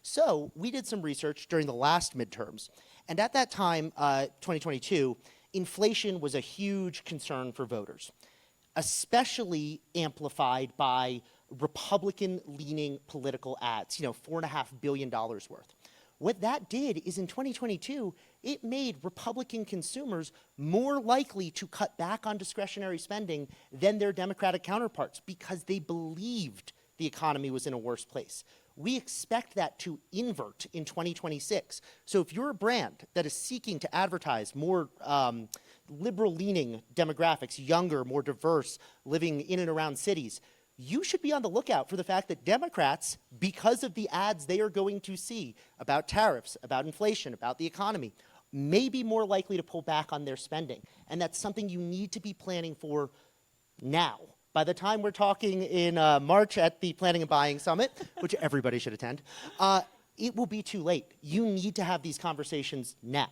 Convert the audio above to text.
So we did some research during the last midterms. And at that time, 2022, inflation was a huge concern for voters, especially amplified by Republican-leaning political ads, $4.5 billion worth. What that did is in 2022, it made Republican consumers more likely to cut back on discretionary spending than their Democratic counterparts because they believed the economy was in a worse place. We expect that to invert in 2026. So if you're a brand that is seeking to advertise more liberal-leaning demographics, younger, more diverse, living in and around cities, you should be on the lookout for the fact that Democrats, because of the ads they are going to see about tariffs, about inflation, about the economy, may be more likely to pull back on their spending. And that's something you need to be planning for now. By the time we're talking in March at the Planning and Buying Summit, which everybody should attend, it will be too late. You need to have these conversations now.